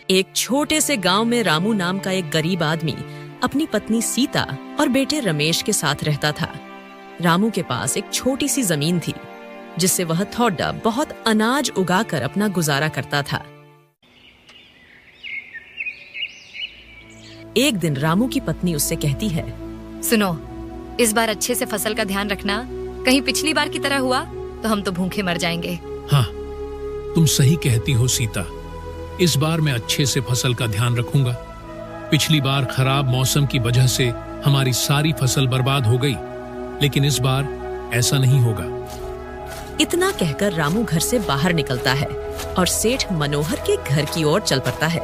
एक छोटे से गांव में रामू नाम का एक गरीब आदमी अपनी पत्नी सीता और बेटे रमेश के साथ रहता था। रामू के पास एक छोटी सी जमीन थी जिससे वह थोड़ा बहुत अनाज उगाकर अपना गुजारा करता था। एक दिन रामू की पत्नी उससे कहती है, सुनो, इस बार अच्छे से फसल का ध्यान रखना, कहीं पिछली बार की तरह हुआ तो हम तो भूखे मर जाएंगे। हाँ, तुम सही कहती हो सीता। इस बार मैं अच्छे से फसल का ध्यान रखूंगा। पिछली बार खराब मौसम की वजह से हमारी सारी फसल बर्बाद हो गई, लेकिन इस बार ऐसा नहीं होगा। इतना कहकर रामू घर से बाहर निकलता है और सेठ मनोहर के घर की ओर चल पड़ता है।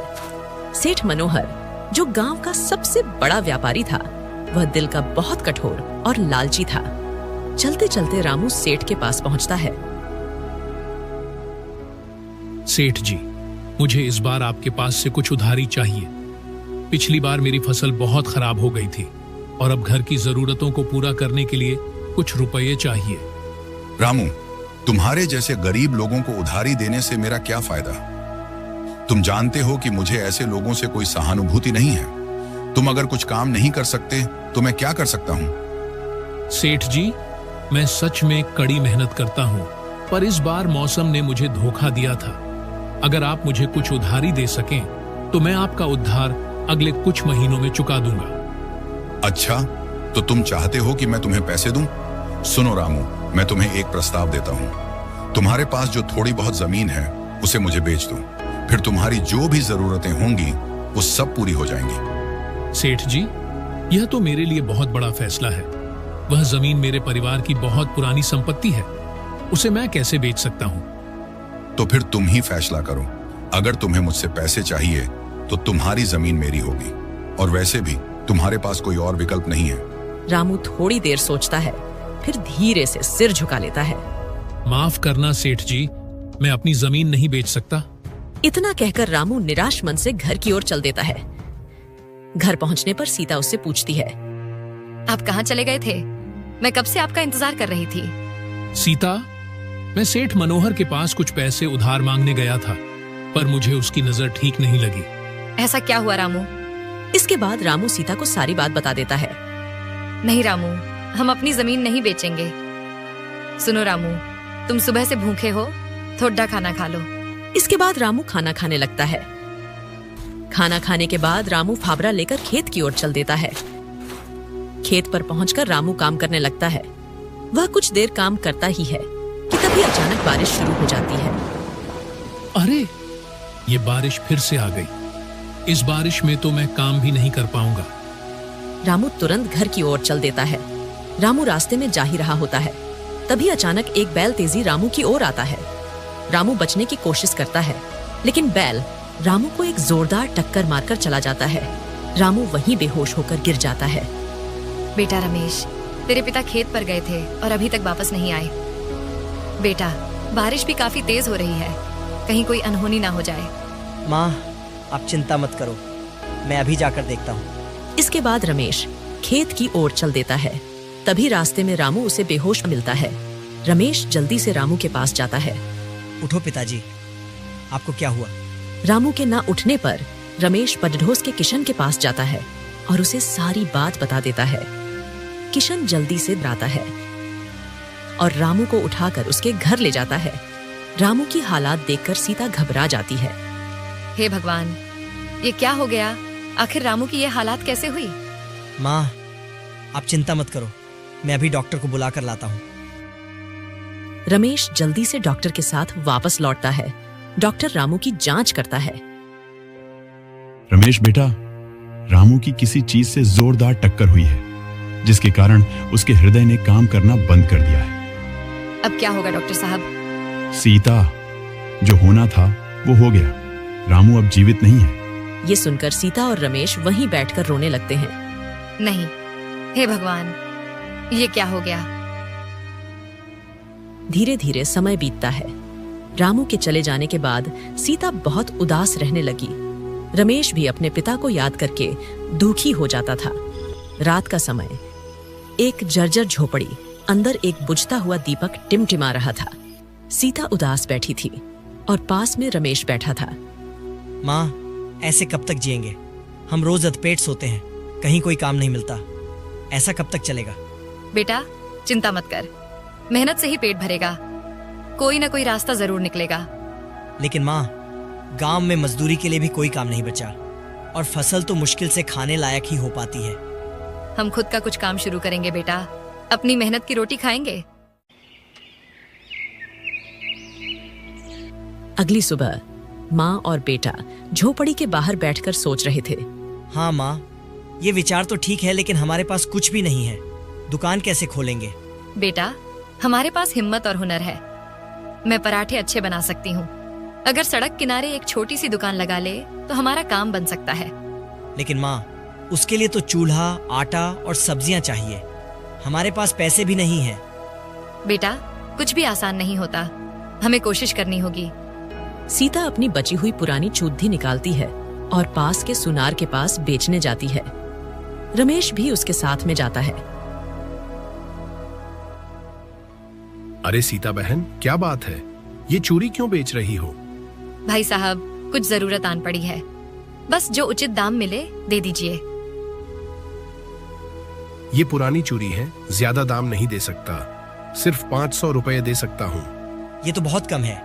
सेठ मनोहर, जो गांव का सबसे बड़ा व्यापारी था, वह दिल का बहुत कठोर और लालची था। चलते चलते रामू सेठ के पास पहुंचता है। सेठ जी, मुझे इस बार आपके पास से कुछ उधारी चाहिए। पिछली बार मेरी फसल बहुत खराब हो गई थी और अब घर की जरूरतों को पूरा करने के लिए कुछ रुपये चाहिए। रामू, तुम्हारे जैसे गरीब लोगों को उधारी देने से मेरा क्या फायदा? तुम जानते हो कि मुझे ऐसे लोगों से कोई सहानुभूति नहीं है। तुम अगर कुछ काम नहीं कर सकते तो मैं क्या कर सकता हूँ? सेठ जी, मैं सच में कड़ी मेहनत करता हूँ, पर इस बार मौसम ने मुझे धोखा दिया था। अगर आप मुझे कुछ उधारी दे सकें तो मैं आपका उधार अगले कुछ महीनों में चुका दूंगा। अच्छा, तो तुम चाहते हो कि मैं तुम्हें पैसे दूं? सुनो रामू, मैं तुम्हें एक प्रस्ताव देता हूं। तुम्हारे पास जो थोड़ी बहुत जमीन है उसे मुझे बेच दो, फिर तुम्हारी जो भी जरूरतें होंगी वो सब पूरी हो जाएंगी। सेठ जी, यह तो मेरे लिए बहुत बड़ा फैसला है। वह जमीन मेरे परिवार की बहुत पुरानी संपत्ति है, उसे मैं कैसे बेच सकता हूँ? तो फिर तुम ही फैसला करो। अगर तुम्हें मुझसे पैसे चाहिए तो तुम्हारी जमीन मेरी होगी, और वैसे भी तुम्हारे पास कोई और विकल्प नहीं है। रामू थोड़ी देर सोचता है, फिर धीरे से सिर झुका लेता है। माफ करना सेठ जी, मैं अपनी जमीन नहीं बेच सकता। इतना कहकर रामू निराश मन से घर की ओर चल देता है। घर पहुंचने पर सीता उससे पूछती है, आप कहाँ चले गए थे? मैं कब से आपका इंतजार कर रही थी। सीता, मैं सेठ मनोहर के पास कुछ पैसे उधार मांगने गया था, पर मुझे उसकी नजर ठीक नहीं लगी। ऐसा क्या हुआ रामू? इसके बाद रामू सीता को सारी बात बता देता है। नहीं रामू, हम अपनी जमीन नहीं बेचेंगे। सुनो रामू, तुम सुबह से भूखे हो, थोड़ा खाना खा लो। इसके बाद रामू खाना खाने लगता है। खाना खाने के बाद रामू फावड़ा लेकर खेत की ओर चल देता है। खेत पर पहुंचकर रामू काम करने लगता है। वह कुछ देर काम करता ही है कि तभी अचानक बारिश शुरू हो जाती है। अरे, ये बारिश फिर से आ गई। इस बारिश में तो मैं काम भी नहीं कर पाऊंगा। रामू तुरंत घर की ओर चल देता है। रामू रास्ते में जा ही रहा होता है, तभी अचानक एक बैल तेजी रामू की ओर आता है। रामू बचने की कोशिश करता है, लेकिन बैल रामू को एक जोरदार टक्कर मारकर चला जाता है। रामू वहीं बेहोश होकर गिर जाता है। बेटा रमेश, तेरे पिता खेत पर गए थे और अभी तक वापस नहीं आए। बेटा, बारिश भी काफी तेज हो रही है, कहीं कोई अनहोनी ना हो जाए। माँ, आप चिंता मत करो, मैं अभी जाकर देखता हूँ। इसके बाद रमेश खेत की ओर चल देता है। तभी रास्ते में रामू उसे बेहोश मिलता है। रमेश जल्दी से रामू के पास जाता है। उठो पिताजी, आपको क्या हुआ? रामू के ना उठने पर रमेश बडढोस के किशन के पास जाता है और उसे सारी बात बता देता है। किशन जल्दी से डराता है और रामू को उठाकर उसके घर ले जाता है। रामू की हालात देखकर सीता घबरा जाती है। हे भगवान, ये क्या हो गया? आखिर रामू की ये हालात कैसे हुई? माँ, आप चिंता मत करो, मैं अभी डॉक्टर को बुला कर लाता हूँ। रमेश जल्दी से डॉक्टर के साथ वापस लौटता है। डॉक्टर रामू की जांच करता है। रमेश बेटा, रामू की किसी चीज से जोरदार टक्कर हुई है, जिसके कारण उसके हृदय ने काम करना बंद कर दिया है। अब क्या होगा डॉक्टर साहब? सीता, जो होना था वो हो गया। रामू अब जीवित नहीं है। ये सुनकर सीता और रमेश वहीं बैठकर रोने लगते हैं। नहीं, हे भगवान, ये क्या हो गया? धीरे धीरे समय बीतता है। रामू के चले जाने के बाद सीता बहुत उदास रहने लगी। रमेश भी अपने पिता को याद करके दुखी हो जाता था। रात का समय, एक जर्जर झोपड़ी, अंदर एक बुझता हुआ दीपक टिमटिमा रहा था। सीता उदास बैठी थी और पास में रमेश बैठा था। माँ, ऐसे कब तक जिएंगे? हम रोज अधपेट सोते हैं, कहीं कोई काम नहीं मिलता। ऐसा कब तक चलेगा? बेटा चिंता मत कर, मेहनत से ही पेट भरेगा, कोई ना कोई रास्ता जरूर निकलेगा। लेकिन माँ, गांव में मजदूरी के लिए भी कोई काम नहीं बचा और फसल तो मुश्किल से खाने लायक ही हो पाती है। हम खुद का कुछ काम शुरू करेंगे बेटा, अपनी मेहनत की रोटी खाएंगे। अगली सुबह माँ और बेटा झोपड़ी के बाहर बैठकर सोच रहे थे। हाँ माँ, ये विचार तो ठीक है, लेकिन हमारे पास कुछ भी नहीं है। दुकान कैसे खोलेंगे? बेटा हमारे पास हिम्मत और हुनर है। मैं पराठे अच्छे बना सकती हूँ। अगर सड़क किनारे एक छोटी सी दुकान लगा ले तो हमारा काम बन सकता है। लेकिन माँ, उसके लिए तो चूल्हा, आटा और सब्जियाँ चाहिए। हमारे पास पैसे भी नहीं है। बेटा कुछ भी आसान नहीं होता, हमें कोशिश करनी होगी। सीता अपनी बची हुई पुरानी चूल्ही निकालती है और पास के सुनार के पास बेचने जाती है। रमेश भी उसके साथ में जाता है। अरे सीता बहन, क्या बात है? ये चूड़ी क्यों बेच रही हो? भाई साहब, कुछ जरूरत आन पड़ी है, बस जो उचित दाम मिले दे दीजिए। ये पुरानी चूड़ी है, ज्यादा दाम नहीं दे सकता, सिर्फ 500 रुपए दे सकता हूँ। ये तो बहुत कम है।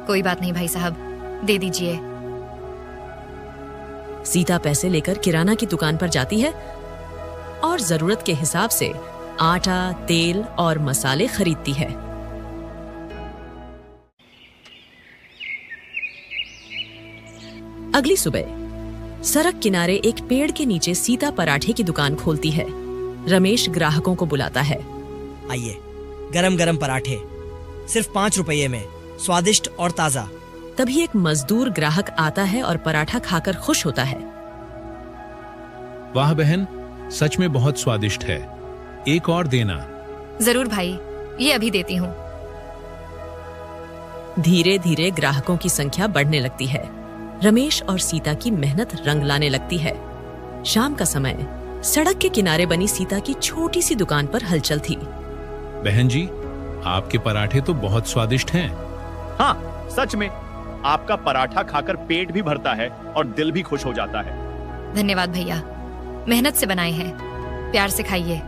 कोई बात नहीं भाई साहब, दे दीजिए। सीता पैसे लेकर किराना की दुकान पर जाती है और जरूरत के हिसाब से आटा, तेल और मसाले खरीदती है। अगली सुबह सड़क किनारे एक पेड़ के नीचे सीता पराठे की दुकान खोलती है। रमेश ग्राहकों को बुलाता है। आइए, गरम गरम पराठे, सिर्फ 5 रुपये में, स्वादिष्ट और ताजा। तभी एक मजदूर ग्राहक आता है और पराठा खाकर खुश होता है। वाह बहन, सच में बहुत स्वादिष्ट है, एक और देना। जरूर भाई, ये अभी देती हूँ। धीरे धीरे ग्राहकों की संख्या बढ़ने लगती है। रमेश और सीता की मेहनत रंग लाने लगती है। शाम का समय, सड़क के किनारे बनी सीता की छोटी सी दुकान पर हलचल थी। बहन जी, आपके पराठे तो बहुत स्वादिष्ट हैं। हाँ, सच में आपका पराठा खाकर पेट भी भरता है और दिल भी खुश हो जाता है। धन्यवाद भैया, मेहनत से बनाए हैं, प्यार से खाइए।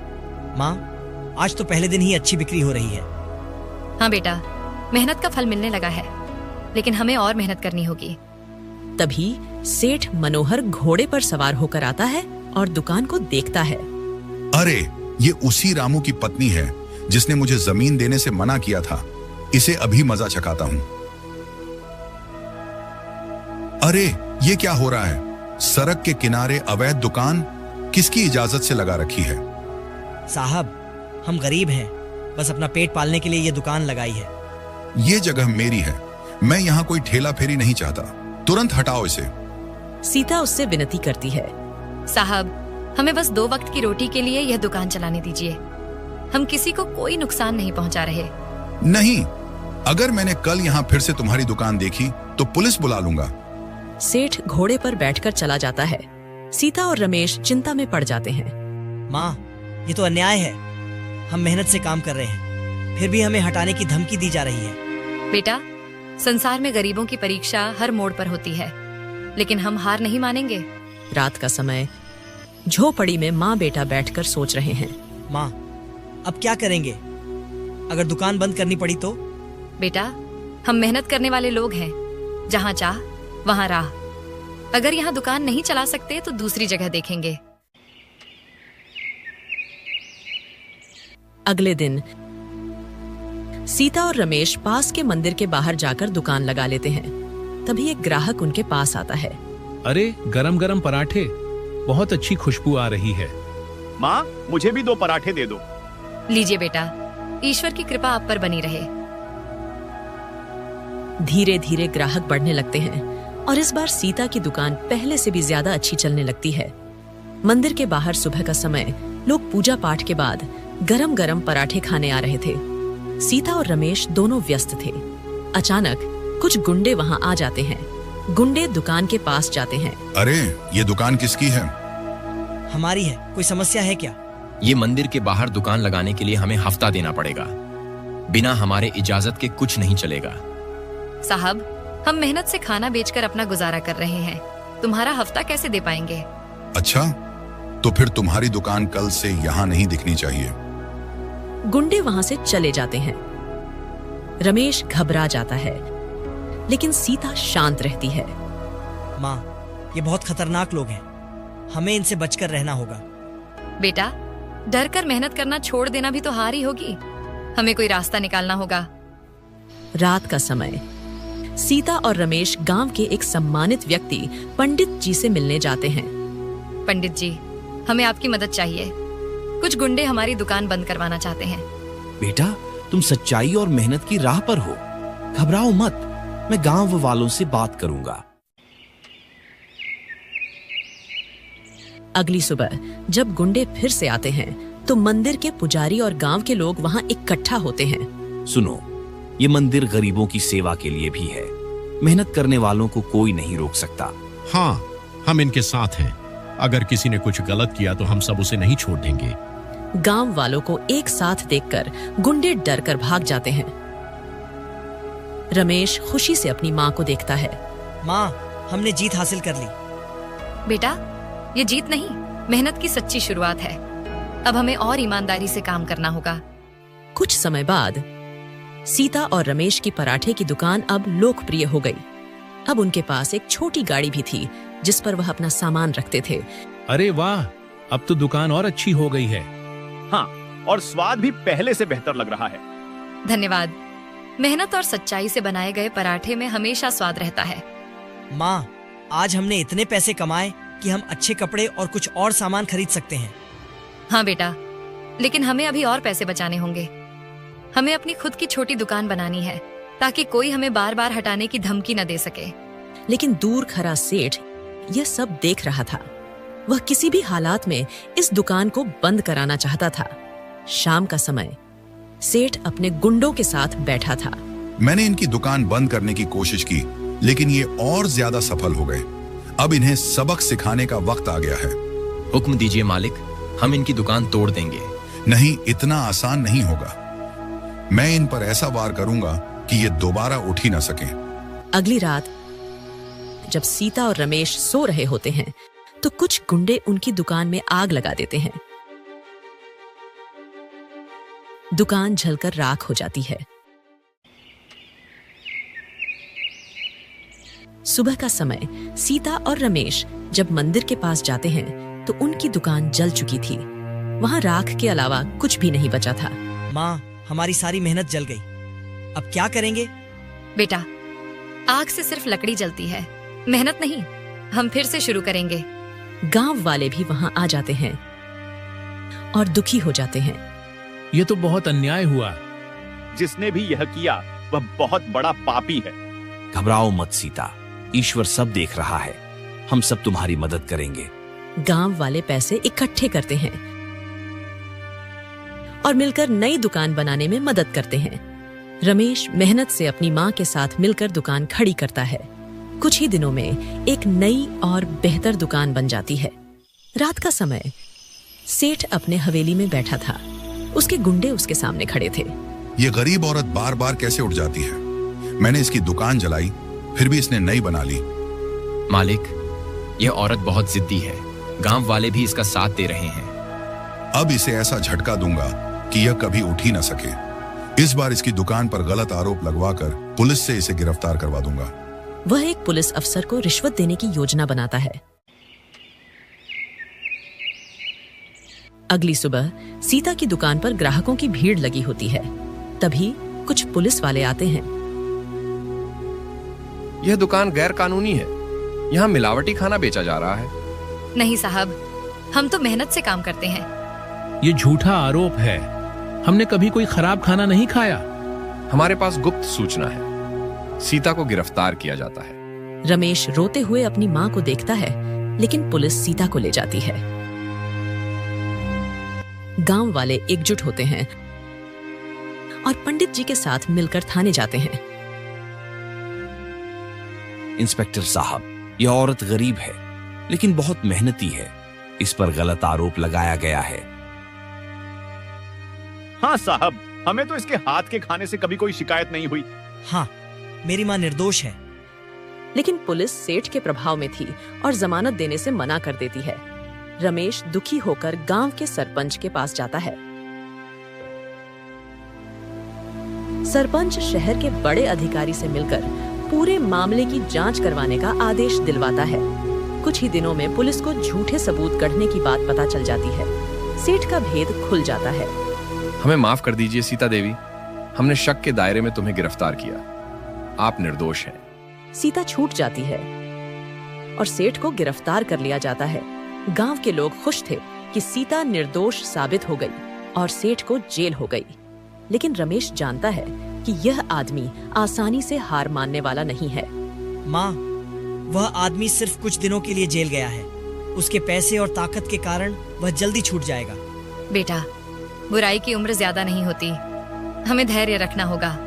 माँ, आज तो पहले दिन ही अच्छी बिक्री हो रही है। हाँ बेटा, मेहनत का फल मिलने लगा है, लेकिन हमें और मेहनत करनी होगी। तभी सेठ मनोहर घोड़े पर सवार होकर आता है और दुकान को देखता है। अरे, ये उसी रामू की पत्नी है जिसने मुझे जमीन देने से मना किया था। इसे अभी मजा चखाता हूँ। अरे, ये क्या हो रहा है? सड़क के किनारे अवैध दुकान किसकी इजाजत से लगा रखी है? साहब, हम गरीब हैं, बस अपना पेट पालने के लिए ये दुकान लगाई है। ये जगह मेरी है, मैं यहाँ कोई ठेला फेरी नहीं चाहता। तुरंत हटाओ इसे। सीता उससे विनती करती है। साहब, हमें बस 2 वक्त की रोटी के लिए यह दुकान चलाने दीजिए। हम किसी को कोई नुकसान नहीं पहुंचा रहे। नहीं, अगर मैंने कल यहाँ फिर से तुम्हारी दुकान देखी तो पुलिस बुला लूंगा। सेठ घोड़े पर बैठकर चला जाता है। सीता और रमेश चिंता में पड़ जाते हैं। माँ, ये तो अन्याय है। हम मेहनत से काम कर रहे हैं, फिर भी हमें हटाने की धमकी दी जा रही है। बेटा, संसार में गरीबों की परीक्षा हर मोड़ पर होती है, लेकिन हम हार नहीं मानेंगे। रात का समय, झोपड़ी में माँ बेटा बैठकर सोच रहे हैं। माँ, अब क्या करेंगे? अगर दुकान बंद करनी पड़ी तो? बेटा, हम मेहनत करने वाले लोग हैं, जहाँ चाह वहाँ राह। अगर यहाँ दुकान नहीं चला सकते तो दूसरी जगह देखेंगे। अगले दिन सीता और रमेश पास के मंदिर के बाहर जाकर दुकान लगा लेते हैं। तभी एक ग्राहक उनके पास आता है। अरे, गरम गरम पराठे, बहुत अच्छी खुशबू आ रही है। माँ, मुझे भी 2 पराठे दे दो। लीजिए बेटा, ईश्वर की कृपा आप पर बनी रहे। धीरे धीरे ग्राहक बढ़ने लगते हैं और इस बार सीता की दुकान पहले से भी ज्यादा अच्छी चलने लगती है। मंदिर के बाहर सुबह का समय, लोग पूजा पाठ के बाद गरम गरम पराठे खाने आ रहे थे। सीता और रमेश दोनों व्यस्त थे। अचानक कुछ गुंडे वहां आ जाते हैं। गुंडे दुकान के पास जाते हैं। अरे, ये दुकान किसकी है? हमारी है। कोई समस्या है क्या? ये मंदिर के बाहर दुकान लगाने के लिए हमें हफ्ता देना पड़ेगा। बिना हमारे इजाजत के कुछ नहीं चलेगा। साहब, हम मेहनत से खाना बेचकर अपना गुजारा कर रहे हैं। तुम्हारा हफ्ता कैसे दे पाएंगे? अच्छा, तो फिर तुम्हारी दुकान कल से यहाँ नहीं दिखनी चाहिए। गुंडे वहां से चले जाते हैं। रमेश घबरा जाता है, लेकिन सीता शांत रहती है। माँ, ये बहुत खतरनाक लोग हैं, हमें इनसे बचकर रहना होगा। बेटा, डर कर मेहनत करना छोड़ देना भी तो हार ही होगी। हमें कोई रास्ता निकालना होगा। रात का समय, सीता और रमेश गांव के एक सम्मानित व्यक्ति पंडित जी से मिलने जाते हैं। पंडित जी, हमें आपकी मदद चाहिए। कुछ गुंडे हमारी दुकान बंद करवाना चाहते हैं। बेटा, तुम सच्चाई और मेहनत की राह पर हो, घबराओ मत। मैं गांव वालों से बात करूंगा। अगली सुबह जब गुंडे फिर से आते हैं तो मंदिर के पुजारी और गांव के लोग वहां इकट्ठा होते हैं। सुनो, ये मंदिर गरीबों की सेवा के लिए भी है। मेहनत करने वालों को कोई नहीं रोक सकता। हाँ, हम इनके साथ हैं। अगर किसी ने कुछ गलत किया तो हम सब उसे नहीं छोड़ देंगे। गांव वालों को एक साथ देखकर गुंडे डर कर भाग जाते हैं। रमेश खुशी से अपनी माँ को देखता है। माँ, हमने जीत हासिल कर ली। बेटा, ये जीत नहीं, मेहनत की सच्ची शुरुआत है। अब हमें और ईमानदारी से काम करना होगा। कुछ समय बाद सीता और रमेश की पराठे की दुकान अब लोकप्रिय हो गई। अब उनके पास एक छोटी गाड़ी भी थी जिस पर वह अपना सामान रखते थे। अरे वाह, अब तो दुकान और अच्छी हो गई है। हाँ, और स्वाद भी पहले से बेहतर लग रहा है। धन्यवाद। मेहनत और सच्चाई से बनाए गए पराठे में हमेशा स्वाद रहता है। माँ, आज हमने इतने पैसे कमाए कि हम अच्छे कपड़े और कुछ और सामान खरीद सकते हैं। हाँ बेटा, लेकिन हमें अभी और पैसे बचाने होंगे। हमें अपनी खुद की छोटी दुकान बनानी है ताकि कोई हमें बार बार हटाने की धमकी न दे सके। लेकिन दूर खरा सेठ यह सब देख रहा था। वह किसी भी हालात में इस दुकान को बंद कराना चाहता था। शाम का समय, सेठ अपने गुंडों के साथ बैठा था। मैंने इनकी दुकान बंद करने की कोशिश की, लेकिन ये और ज्यादा सफल हो गए। अब इन्हें सबक सिखाने का वक्त आ गया है। हुक्म दीजिए मालिक, हम इनकी दुकान तोड़ देंगे। नहीं, इतना आसान नहीं होगा। मैं इन पर ऐसा वार करूंगा कि ये दोबारा उठ ही ना सकें। अगली रात जब सीता और रमेश सो रहे होते हैं तो कुछ गुंडे उनकी दुकान में आग लगा देते हैं। दुकान जलकर राख हो जाती है। सुबह का समय, सीता और रमेश जब मंदिर के पास जाते हैं तो उनकी दुकान जल चुकी थी। वहां राख के अलावा कुछ भी नहीं बचा था। माँ, हमारी सारी मेहनत जल गई। अब क्या करेंगे? बेटा, आग से सिर्फ लकड़ी जलती है, मेहनत नहीं। हम फिर से शुरू करेंगे। गांव वाले भी वहां आ जाते हैं और दुखी हो जाते हैं। ये तो बहुत अन्याय हुआ। जिसने भी यह किया वह बहुत बड़ा पापी है। घबराओ मत सीता, ईश्वर सब देख रहा है। हम सब तुम्हारी मदद करेंगे। गांव वाले पैसे इकट्ठे करते हैं और मिलकर नई दुकान बनाने में मदद करते हैं। रमेश मेहनत से अपनी माँ के साथ मिलकर दुकान खड़ी करता है। कुछ ही दिनों में एक नई और बेहतर दुकान बन जाती है। रात का समय, सेठ अपने हवेली में बैठा था। उसके गुंडे उसके सामने खड़े थे। ये गरीब औरत बार बार कैसे उठ जाती है? मैंने इसकी दुकान जलाई, फिर भी इसने नई बना ली। मालिक, यह औरत बहुत जिद्दी है। गांव वाले भी इसका साथ दे रहे हैं। अब इसे ऐसा झटका दूंगा कि यह कभी उठ ही ना सके। इस बार इसकी दुकान पर गलत आरोप लगवाकर पुलिस से इसे गिरफ्तार करवा दूंगा। वह एक पुलिस अफसर को रिश्वत देने की योजना बनाता है। अगली सुबह सीता की दुकान पर ग्राहकों की भीड़ लगी होती है। तभी कुछ पुलिस वाले आते हैं। यह दुकान गैर कानूनी है। यहाँ मिलावटी खाना बेचा जा रहा है। नहीं साहब, हम तो मेहनत से काम करते हैं। ये झूठा आरोप है। हमने कभी कोई खराब खाना नहीं खाया। हमारे पास गुप्त सूचना है। सीता को गिरफ्तार किया जाता है। रमेश रोते हुए अपनी माँ को देखता है, लेकिन पुलिस सीता को ले जाती है। गांव वाले एकजुट होते हैं और पंडित जी के साथ मिलकर थाने जाते हैं। इंस्पेक्टर साहब, यह औरत गरीब है लेकिन बहुत मेहनती है। इस पर गलत आरोप लगाया गया है। हाँ साहब, हमें तो इसके हाथ के खाने से कभी कोई शिकायत नहीं हुई। हाँ, मेरी माँ निर्दोष है। लेकिन पुलिस सेठ के प्रभाव में थी और जमानत देने से मना कर देती है। रमेश दुखी होकर गांव के सरपंच के पास जाता है। सरपंच शहर के बड़े अधिकारी से मिलकर पूरे मामले की जांच करवाने का आदेश दिलवाता है। कुछ ही दिनों में पुलिस को झूठे सबूत गढ़ने की बात पता चल जाती है। सेठ का भेद खुल जाता है। हमें माफ कर दीजिए सीता देवी, हमने शक के दायरे में तुम्हें गिरफ्तार किया। आप निर्दोष हैं। सीता छूट जाती है और सेठ को गिरफ्तार कर लिया जाता है। गांव के लोग खुश थे कि सीता निर्दोष साबित हो गई और सेठ को जेल हो गई। लेकिन रमेश जानता है कि यह आदमी आसानी से हार मानने वाला नहीं है। माँ, वह आदमी सिर्फ कुछ दिनों के लिए जेल गया है। उसके पैसे और ताकत के कारण वह जल्दी छूट जाएगा। बेटा, बुराई की उम्र ज्यादा नहीं होती, हमें धैर्य रखना होगा।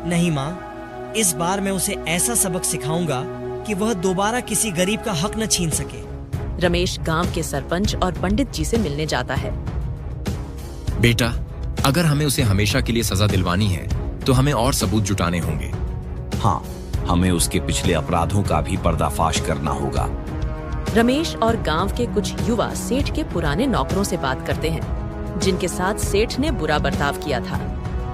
नहीं माँ, इस बार मैं उसे ऐसा सबक सिखाऊंगा कि वह दोबारा किसी गरीब का हक न छीन सके। रमेश गांव के सरपंच और पंडित जी से मिलने जाता है। बेटा, अगर हमें उसे हमेशा के लिए सजा दिलवानी है तो हमें और सबूत जुटाने होंगे। हाँ, हमें उसके पिछले अपराधों का भी पर्दाफाश करना होगा। रमेश और गांव के कुछ युवा सेठ के पुराने नौकरों से बात करते हैं, जिनके साथ सेठ ने बुरा बर्ताव किया था।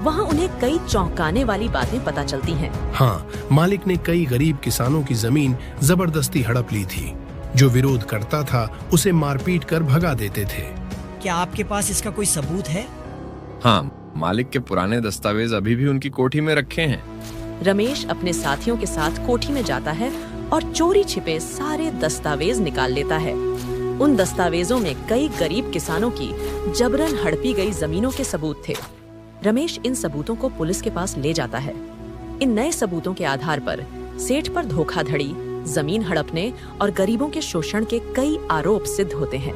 वहाँ उन्हें कई चौंकाने वाली बातें पता चलती हैं। हाँ, मालिक ने कई गरीब किसानों की जमीन जबरदस्ती हड़प ली थी। जो विरोध करता था उसे मारपीट कर भगा देते थे। क्या आपके पास इसका कोई सबूत है? हाँ, मालिक के पुराने दस्तावेज अभी भी उनकी कोठी में रखे हैं। रमेश अपने साथियों के साथ कोठी में जाता है और चोरी छिपे सारे दस्तावेज निकाल लेता है। उन दस्तावेजों में कई गरीब किसानों की जबरन हड़पी गई जमीनों के सबूत थे। रमेश इन सबूतों को पुलिस के पास ले जाता है। इन नए सबूतों के आधार पर सेठ पर धोखाधड़ी, जमीन हड़पने और गरीबों के शोषण के कई आरोप सिद्ध होते हैं।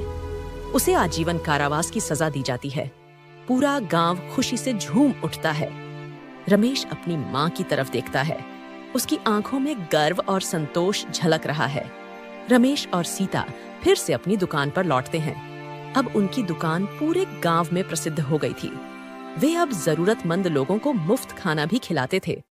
उसे आजीवन कारावास की सजा दी जाती है। पूरा गांव खुशी से झूम उठता है। रमेश अपनी माँ की तरफ देखता है। उसकी आंखों में गर्व और संतोष झलक रहा है। रमेश और सीता फिर से अपनी दुकान पर लौटते हैं। अब उनकी दुकान पूरे गांव में प्रसिद्ध हो गई थी। वे अब जरूरतमंद लोगों को मुफ्त खाना भी खिलाते थे।